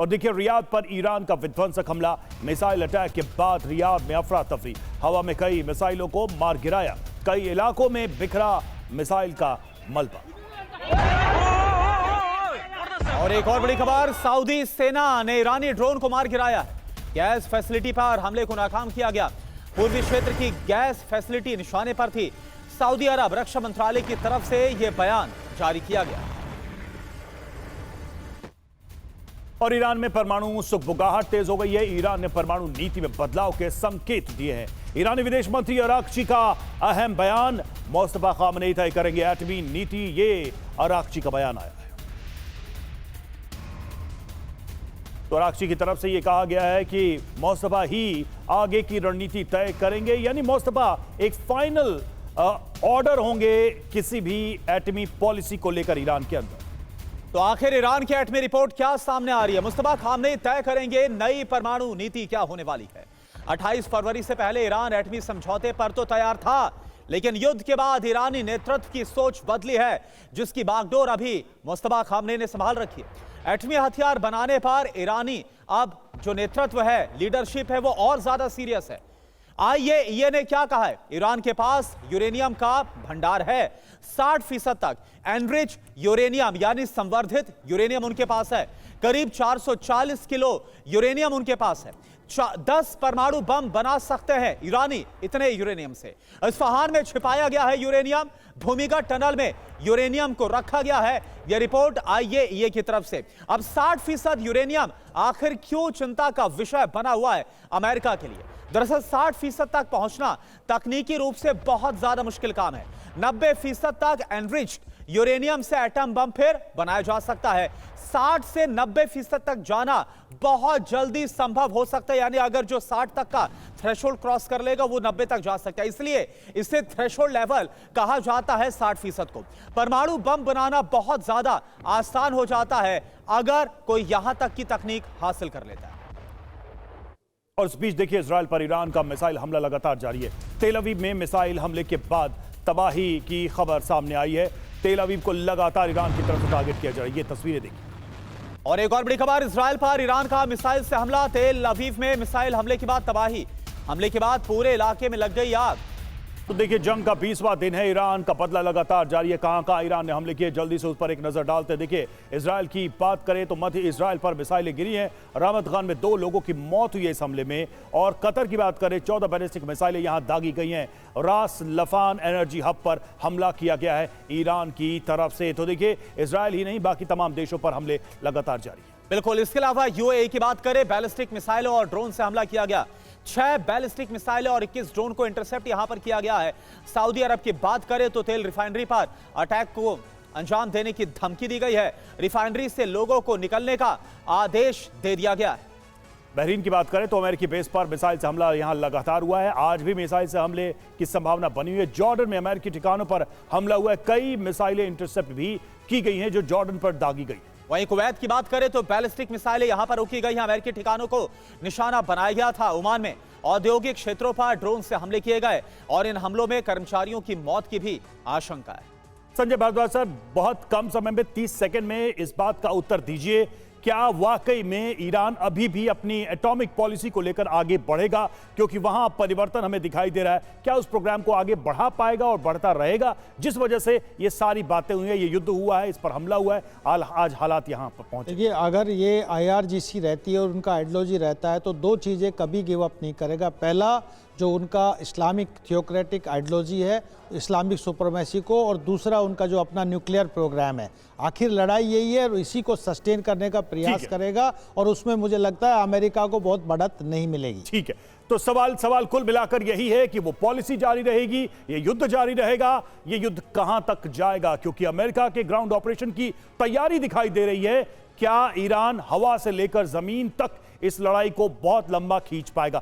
और देखिए रियाद पर ईरान का विध्वंसक हमला, मिसाइल अटैक के बाद रियाद में अफरा तफरी, हवा में कई मिसाइलों को मार गिराया, कई इलाकों में बिखरा मिसाइल का मलबा। और एक और बड़ी खबर, सऊदी सेना ने ईरानी ड्रोन को मार गिराया। गैस फैसिलिटी पर हमले को नाकाम किया गया। पूर्वी क्षेत्र की गैस फैसिलिटी निशाने पर थी। सऊदी अरब रक्षा मंत्रालय की तरफ से यह बयान जारी किया गया। और ईरान में परमाणु सुगबुगाहट तेज हो गई है। ईरान ने परमाणु नीति में बदलाव के संकेत दिए हैं। ईरानी विदेश मंत्री अरागची का अहम बयान, मुस्तफा खामनेई तय करेंगे एटमी नीति, ये अरागची का बयान आया है। तो अरागची की तरफ से यह कहा गया है कि मुस्तफा ही आगे की रणनीति तय करेंगे, यानी मुस्तफा एक फाइनल ऑर्डर होंगे किसी भी एटमी पॉलिसी को लेकर ईरान के अंदर। तो आखिर ईरान की एटमी रिपोर्ट क्या सामने आ रही है? मुस्तफा खामनेई तय करेंगे नई परमाणु नीति क्या होने वाली है। 28 फरवरी से पहले ईरान एटमी समझौते पर तो तैयार था, लेकिन युद्ध के बाद ईरानी नेतृत्व की सोच बदली है, जिसकी बागडोर अभी मुस्तफा खामनेई ने संभाल रखी है। एटमी हथियार बनाने पर ईरानी अब जो नेतृत्व है, लीडरशिप है, वो और ज्यादा सीरियस है। आईएईए ने क्या कहा है? ईरान के पास यूरेनियम का भंडार है 60% तक। एनरिच यूरेनियम यानी संवर्धित यूरेनियम उनके पास है। करीब 440 किलो यूरेनियम उनके पास है। 10 परमाणु बम बना सकते हैं ईरानी इतने यूरेनियम से। इस्फहान में छिपाया गया है यूरेनियम, भूमिगत टनल में यूरेनियम को रखा गया है। यह रिपोर्ट आईएईए की तरफ से। अब 60% यूरेनियम आखिर क्यों चिंता का विषय बना हुआ है अमेरिका के लिए? दरअसल 60% तक पहुंचना तकनीकी रूप से बहुत ज्यादा मुश्किल काम है। 90% तक एनरिच्ड यूरेनियम से एटम बम फिर बनाया जा सकता है। 60 से 90% तक जाना बहुत जल्दी संभव हो सकता है, यानी अगर जो 60 तक का थ्रेशोल्ड क्रॉस कर लेगा वो 90 तक जा सकता है। इसलिए इसे थ्रेशोल्ड लेवल कहा जाता है 60% को। परमाणु बम बनाना बहुत ज्यादा आसान हो जाता है अगर कोई यहां तक की तकनीक हासिल कर लेता है। और इस बीच देखिए इजराइल पर ईरान का मिसाइल हमला लगातार जारी है। तेल अवीव में मिसाइल हमले के बाद तबाही की खबर सामने आई है। तेल अवीव को लगातार ईरान की तरफ से टारगेट किया जा रहा है। ये तस्वीरें देखिए। और एक और बड़ी खबर, इजराइल पर ईरान का मिसाइल से हमला। तेल अवीव में मिसाइल हमले के बाद तबाही। हमले के बाद पूरे इलाके में लग गई आग। तो देखिए जंग का 20वां दिन है, ईरान का बदला लगातार जारी है। कहां ईरान ने हमले किए, जल्दी से उस पर एक नजर डालते हैं। देखिए इजराइल की बात करें तो मध्य इजराइल पर मिसाइलें गिरी हैं। रामत खान में 2 लोगों की मौत हुई है इस हमले में। और कतर की बात करें, 14 बैलिस्टिक मिसाइलें यहां दागी गई हैं। रास लफान एनर्जी हब पर हमला किया गया है ईरान की तरफ से। तो देखिए इजराइल ही नहीं, बाकी तमाम देशों पर हमले लगातार जारी है। बिल्कुल। इसके अलावा यूएई की बात करें, बैलिस्टिक मिसाइलों और ड्रोन से हमला किया गया। 6 बैलिस्टिक मिसाइलें और 21 ड्रोन को इंटरसेप्ट यहां पर किया गया है। सऊदी अरब की बात करें तो तेल रिफाइनरी पर अटैक को अंजाम देने की धमकी दी गई है। रिफाइनरी से लोगों को निकलने का आदेश दे दिया गया है। बहरीन की बात करें तो अमेरिकी बेस पर मिसाइल से हमला यहां लगातार हुआ है। आज भी मिसाइल से हमले की संभावना बनी हुई है। जॉर्डन में अमेरिकी ठिकानों पर हमला हुआ है। कई मिसाइलें इंटरसेप्ट भी की गई हैं जो जॉर्डन पर दागी गई। वहीं कुवैत की बात करें तो बैलिस्टिक मिसाइलें यहां पर रोकी गई हैं। अमेरिकी ठिकानों को निशाना बनाया गया था। ओमान में औद्योगिक क्षेत्रों पर ड्रोन से हमले किए गए और इन हमलों में कर्मचारियों की मौत की भी आशंका है। संजय भारद्वाज सर, बहुत कम समय में 30 सेकंड में इस बात का उत्तर दीजिए, क्या वाकई में ईरान अभी भी अपनी एटॉमिक पॉलिसी को लेकर आगे बढ़ेगा? क्योंकि वहां परिवर्तन हमें दिखाई दे रहा है। क्या उस प्रोग्राम को आगे बढ़ा पाएगा और बढ़ता रहेगा, जिस वजह से ये सारी बातें हुई हैं, ये युद्ध हुआ है, इस पर हमला हुआ है, आज हालात यहां पर पहुंचे? देखिए, अगर ये IRGC रहती है और उनका आइडियोलॉजी रहता है तो 2 चीज़ें कभी गिव अप नहीं करेगा। पहला, जो उनका इस्लामिक थियोक्रेटिक आइडियोलॉजी है, इस्लामिक सुपरमेसी को, और दूसरा उनका जो अपना न्यूक्लियर प्रोग्राम है। आखिर लड़ाई यही है और इसी को सस्टेन करने का प्रयास करेगा और उसमें मुझे लगता है अमेरिका को बहुत बढ़त नहीं मिलेगी। ठीक है, तो सवाल कुल मिलाकर यही है कि वो पॉलिसी जारी रहेगी, ये युद्ध जारी रहेगा, ये युद्ध कहां तक जाएगा? क्योंकि अमेरिका के ग्राउंड ऑपरेशन की तैयारी दिखाई दे रही है। क्या ईरान हवा से लेकर जमीन तक इस लड़ाई को बहुत लंबा खींच पाएगा?